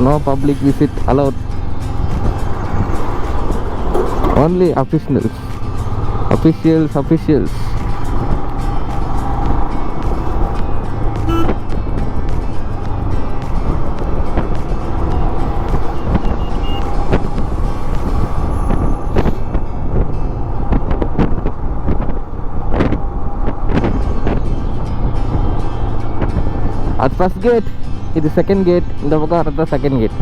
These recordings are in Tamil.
No public visit allowed. Only officials. அது ஃபர்ஸ்ட் கேட், இது செகண்ட் கேட். இந்த பக்கம் வரது செகண்ட் கேட்.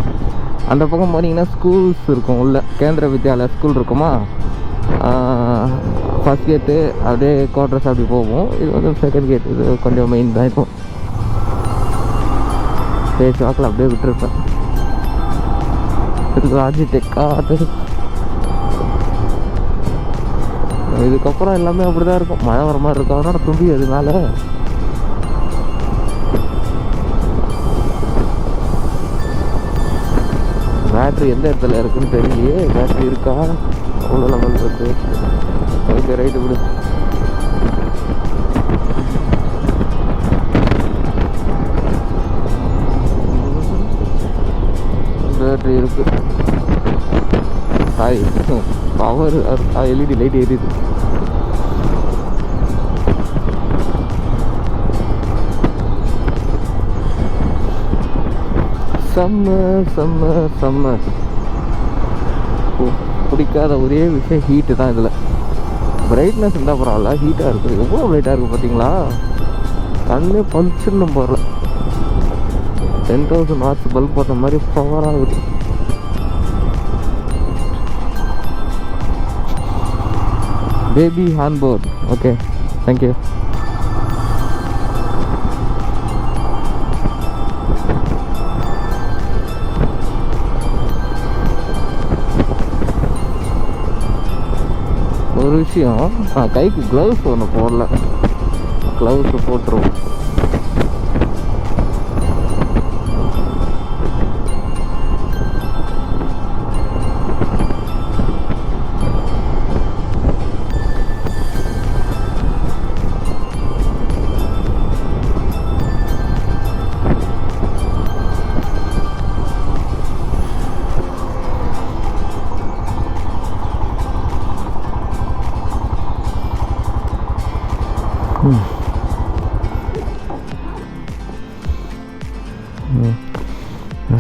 அந்த பக்கம் போனீங்கன்னா ஸ்கூல்ஸ் இருக்கும், உள்ள கேந்திர வித்யாலயா ஸ்கூல் இருக்குமா. ஃபர்ஸ்ட் கேட்டு அப்படியே குவார்டர்ஸ் அப்படி போகும். இது வந்து செகண்ட் கேட். இது கொஞ்சம் மெயின் தான் இருக்கும். பேச்சு வாக்கில் அப்படியே விட்டுருப்பேன். இது ராஜிடெக்கா. இதுக்கப்புறம் எல்லாமே அப்படி தான் இருக்கும். மழை வர மாதிரி இருக்கும். அதனால தும்பி அதனால பேட்ரி எந்த இடத்துல இருக்குன்னு தெரியலையே. பேட்ரி இருக்கா, அவ்வளோ லெவல் இருக்கு. ஓகே ரைட்டு விடு. பேட்ரி இருக்கு. ஹாய் பவர் எல்இடி லைட் எரியுது. சம்மர் பிடிக்காத ஒரே விஷயம் ஹீட்டு தான். இதில் பிரைட்னஸ் இருந்தால் பரவாயில்ல, ஹீட்டாக இருக்குது. எவ்வளோ பிரைட்டாக இருக்குது பார்த்தீங்களா? கண்ணே பளிச்சுன்னு போகல. 10,000 வாட்ஸ் பல்ப் போட்ட மாதிரி பவராக இருக்குது. Baby on board. Okay thank you. ஒரு விஷயம், கைக்கு க்ளவுஸ் ஒன்று போடல. க்ளவுஸ் போட்டுருவோம்.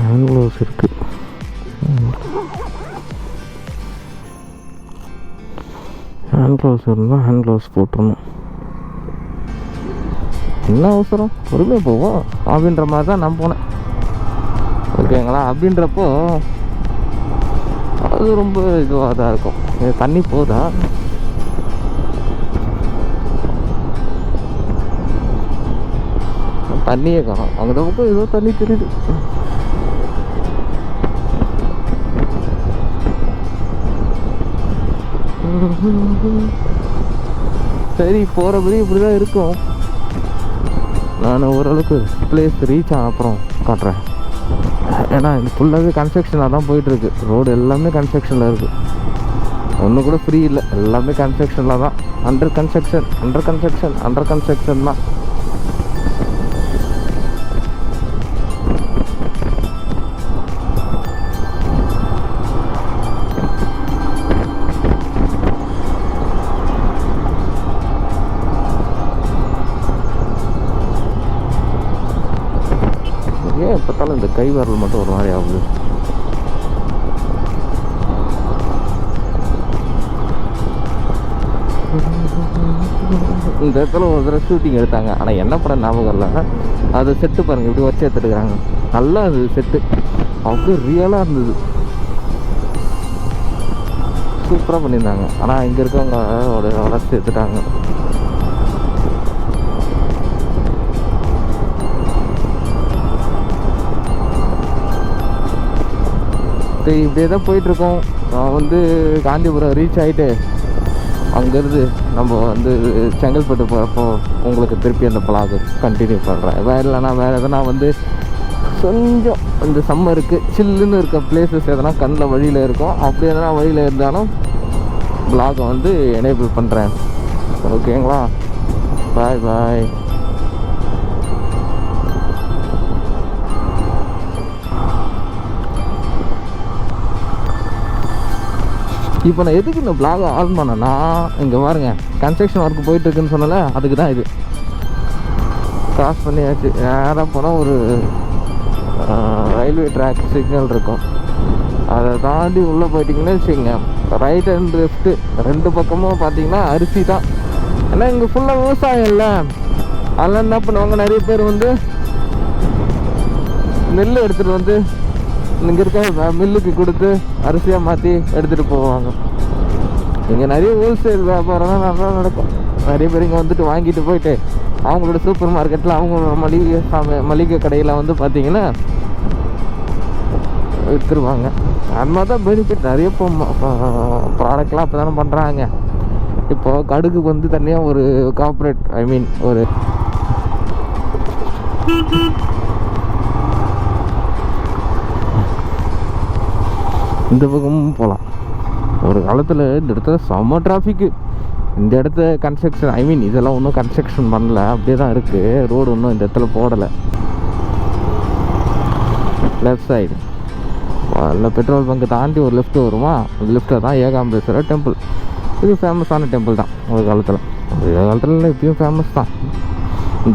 ஹேண்ட் க்ளவுஸ் இருக்கு. ஹேண்ட் க்ளவுஸ் இருந்தால் ஹேண்ட் க்ளவுஸ் போட்டுருணும். என்ன அவசரம், பொறுமையாக போவோம் அப்படின்ற மாதிரி தான் நான் போனேன். ஓகேங்களா? அப்படின்றப்போ அது ரொம்ப இதுவாக தான் இருக்கும். தண்ணி போதா? தண்ணியே காணும். அந்த பக்கம் ஏதோ தண்ணி தெரியுது. சரி, போகிறபடி இப்படி தான் இருக்கும். நான் ஓரளவுக்கு பிளேஸ் ரீச் ஆன அப்புறம் காட்டுறேன். ஏன்னா இது ஃபுல்லாகவே கன்ஸ்ட்ரக்ஷனாக தான் போயிட்டுருக்கு. ரோடு எல்லாமே கன்ஸ்ட்ரக்ஷனில் இருக்குது. ஒன்று கூட ஃப்ரீ இல்லை. எல்லாமே கன்ஸ்ட்ரக்ஷனில் தான். அண்டர் கன்ஸ்ட்ரக்ஷன் தான். ஏன் பார்த்தாலும் இந்த கை வரல் மட்டும் ஒரு மாதிரி ஆகுது. இந்த இடத்துல ஒரு தடவை ஷூட்டிங் எடுத்தாங்க. ஆனால் என்ன படம் ஞாபகம் இல்லை. அது செட்டு பாருங்கள், இப்படி வச்சு எடுத்துருக்குறாங்க. நல்லா இருந்தது செட்டு, அவ்வளோ ரியலாக இருந்தது. சூப்பராக பண்ணியிருந்தாங்க. ஆனால் இங்கே இருக்கவங்க வளர்ச்சி எடுத்துட்டாங்க. இப்படியே தான் போயிட்டுருக்கோம். நான் வந்து காந்திபுரம் ரீச் ஆகிட்டு அங்கேருந்து நம்ம வந்து செங்கல்பட்டு போகிறப்போ உங்களுக்கு திருப்பி அந்த பிளாக் கண்டினியூ பண்ணுறேன். இல்லைனா வேறு எதனா வந்து கொஞ்சம் இந்த சம்மருக்கு சில்லுன்னு இருக்க பிளேசஸ் எதனா கண்ணில் வழியில் இருக்கும். அப்படி எதனா வழியில் இருந்தாலும் பிளாகை வந்து எனேபிள் பண்ணுறேன். ஓகேங்களா? பாய். இப்போ நான் எதுக்கு இந்த பிளாகை ஆன் பண்ணேன்னா, இங்கே பாருங்க கன்ஸ்ட்ரக்ஷன் ஒர்க் போயிட்டுருக்குன்னு சொன்னல, அதுக்கு தான் இது. கிராஸ் பண்ணியாச்சு. நேராக போனால் ஒரு ரயில்வே ட்ராக் சிக்னல் இருக்கும். அதை தாண்டி உள்ளே போயிட்டிங்கன்னா வச்சுக்கோங்க, ரைட் அண்ட் லெஃப்ட்டு 2 பக்கமும் பார்த்தீங்கன்னா அரிசி தான். ஏன்னா இங்கே ஃபுல்லாக விவசாயம் இல்லை. அதெல்லாம் என்ன பண்ணுவாங்க, நிறைய பேர் வந்து நெல் எடுத்துகிட்டு வந்து இங்கே இருக்க மில்லுக்கு கொடுத்து அரிசியாக மாற்றி எடுத்துகிட்டு போவாங்க. இங்கே நிறைய ஹோல்சேல் வியாபாரம்லாம் நல்லா நடக்கும். நிறைய பேர் இங்கே வந்துட்டு வாங்கிட்டு போயிட்டு அவங்களோட சூப்பர் மார்க்கெட்டில் அவங்களோட மளிகை கடையில் வந்து பார்த்திங்கன்னா விற்றுருவாங்க. அந்த மாதிரி தான் பெனிஃபிட். நிறைய இப்போ ப்ராடக்ட்லாம் அப்போ தானே பண்ணுறாங்க. இப்போது கடுகுக்கு வந்து தனியாக ஒரு கார்ப்பரேட், ஐ மீன் ஒரு இந்த பக்கமும் போகலாம். ஒரு காலத்தில் இந்த இடத்துல செம்ம டிராஃபிக்கு. இந்த இடத்த கன்ஸ்ட்ரக்ஷன், ஐ மீன் இதெல்லாம் ஒன்றும் கன்ஸ்ட்ரக்ஷன் பண்ணல, அப்படியே தான் இருக்குது. ரோடு ஒன்றும் இந்த இடத்துல போடலை. லெஃப்ட் சைடு இல்லை பெட்ரோல் பங்கு தாண்டி ஒரு லெஃப்ட் வருமா, அந்த லெஃப்ட்டில் தான் ஏகாம்பரேஸ்வரர் டெம்பிள். இது ஃபேமஸான டெம்பிள் தான் ஒரு காலத்தில். இல்லை இப்பயும் ஃபேமஸ் தான்.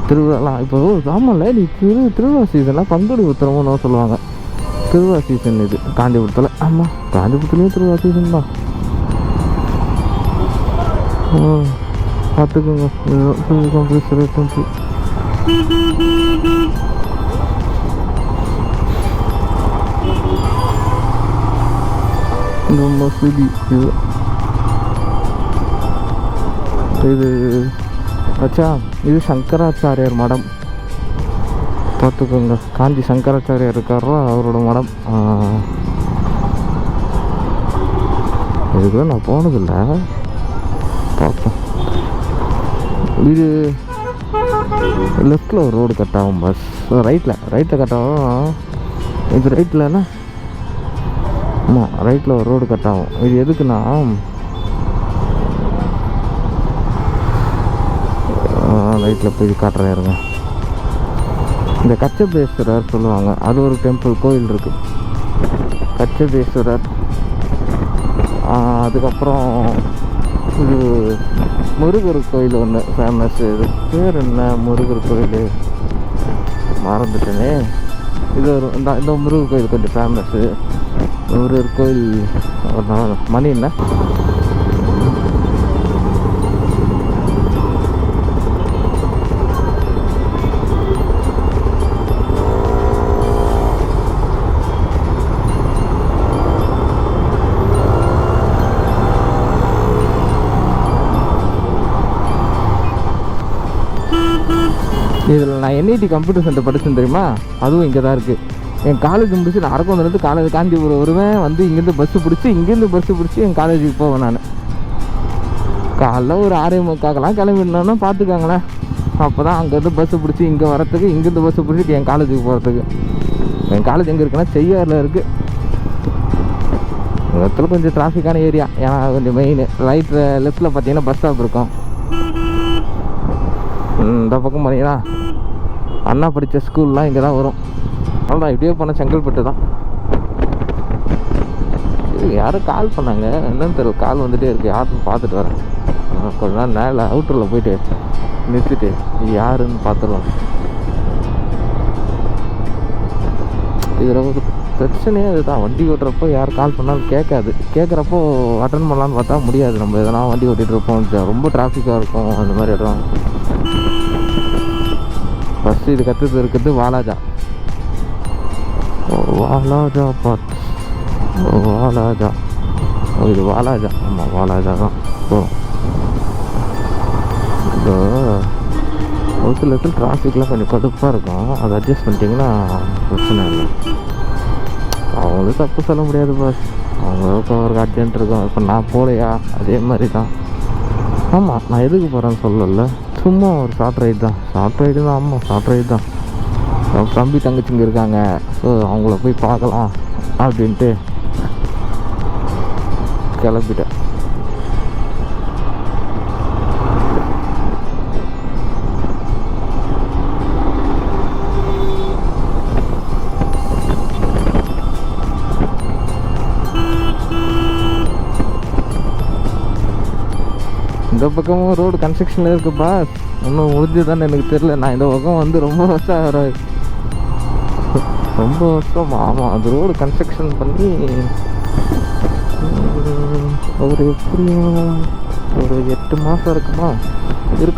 திருவிழா இப்போ ஆமாம்ல, நீ திருவிழா சீசன்லாம் பங்குனி உத்திரமுன்னு சொல்லுவாங்க. திருவிழா சீசன் இது காஞ்சிபுரத்தில். ஆமாம், காஞ்சிபுரத்துலேயும் திருவிழா சீசன் தான். பார்த்துக்கோங்க. இந்த மசூதி இது அச்சா, இது சங்கராச்சாரியார் மடம். பார்த்துக்கோங்க, காஞ்சி சங்கராச்சாரியார் இருக்காரோ அவரோட மடம். இதுக்கு நான் போனதில்லை, பார்ப்பேன். இது லெஃப்டில் ஒரு ரோடு கட் ஆகும், பஸ் ரைட்டில் கட் ஆகும். இது ரைட்டில்னா ஆமாம், ரைட்டில் ஒரு ரோடு கட் ஆகும். இது எதுக்குன்னா, ரைட்டில் போய் காட்டுறேன் இருங்க. இந்த கச்சபேஸ்வரர் சொல்லுவாங்க, அது ஒரு டெம்பிள் கோயில் இருக்குது, கச்சபேஸ்வரர். அதுக்கப்புறம் இது முருகர் கோயில் ஒன்று ஃபேமஸ். இது பேர் என்ன, முருகர் கோயில் மறந்துட்டேனே. இது ஒரு இந்த முருகர் கோயில் கொஞ்சம் ஃபேமஸ்ஸு. முருகர் கோயில் மணி என்ன இதில் நான் என்ஐடி கம்ப்யூட்டர் சென்டர் படித்தேன் தெரியுமா, அதுவும் இங்கே தான் இருக்குது. என் காலேஜ் முடிச்சு நான் அரக்கோணத்துலேருந்து காஞ்சிபுரம் வருவேன். வந்து இங்கேருந்து பஸ்ஸு பிடிச்சி என் காலேஜுக்கு போவேன். நான் காலைல ஒரு 6:45 கிளம்பிடணுன்னா பார்த்துக்காங்களேன். அப்போ தான் அங்கேருந்து பஸ்ஸு பிடிச்சி இங்கே வரத்துக்கு, இங்கேருந்து பஸ்ஸு பிடிச்சிட்டு என் காலேஜுக்கு போகிறதுக்கு. என் காலேஜ் எங்கே இருக்குன்னா செய்யாறில் இருக்குது. இந்த இடத்துல கொஞ்சம் டிராஃபிக்கான ஏரியா, ஏன்னா கொஞ்சம் மெயின். லெஃப்ட்டில் பார்த்தீங்கன்னா பஸ் ஸ்டாப் இருக்கும். இந்த பக்கம் பார்த்தீங்கன்னா அண்ணா படித்த ஸ்கூல்லாம் இங்கே தான் வரும். அவ்வளோதான், இப்படியே போனால் செங்கல்பட்டு தான். யாரும் கால் பண்ணாங்க, என்னன்னு தெரியல, கால் வந்துகிட்டே இருக்குது. யாருன்னு பார்த்துட்டு வரேன். கொஞ்ச நேரம் நேரில் அவுட்டரில் போயிட்டு நிறுத்திட்டு இது யாருன்னு பார்த்துருவோம். இதில் ஒரு பிரச்சனையே அதுதான், வண்டி ஓட்டுறப்போ யார் கால் பண்ணாலும் கேட்காது. கேட்குறப்போ அட்டன் பண்ணலான்னு பார்த்தா முடியாது. நம்ம எதனா வண்டி ஓட்டிகிட்டு இருப்போம், ரொம்ப டிராஃபிக்காக இருக்கும் அந்த மாதிரி இடம். ஃபஸ்ட்டு இது கற்றுட்டு இருக்கிறது வாலாஜா பார்ட். வாலாஜா, இது வாலாஜா. ஆமாம், வாலாஜா தான். இப்போ ஒரு சில இடத்துல டிராஃபிக்லாம் கொஞ்சம் கடுப்பாக இருக்கும். அதை அட்ஜஸ்ட் பண்ணிட்டிங்கன்னா பிரச்சனை இல்லை. அவங்களுக்கு தப்பு சொல்ல முடியாது பாஸ், அவங்களுக்கு அவருக்கு அர்ஜென்ட் இருக்கும். இப்போ நான் போகலையா, அதே மாதிரி தான். ஆமாம், நான் எதுக்கு போகிறேன்னு சொல்லல, சும்மா ஒரு ஷார்ட் ரைடு தான். ஆமாம், ஷார்ட் ரைடு தான். தம்பி தங்கச்சிங்க இருக்காங்க, ஸோ அவங்கள போய் பார்க்கலாம் அப்படின்ட்டு கிளம்பிட்டேன். இந்த பக்கமும் ரோடு கன்ஸ்ட்ரக்ஷனில் இருக்குப்பா. இன்னும் முடிஞ்சுதானே எனக்கு தெரியல. நான் இந்த பக்கம் வந்து ரொம்ப வருஷம் ஆகிறாது, ரொம்ப வருஷம். ஆமாம், அது ரோடு கன்ஸ்ட்ரக்ஷன் பண்ணி ஒரு எப்படியும் ஒரு 8 மாதம் இருக்குமா இருக்கு.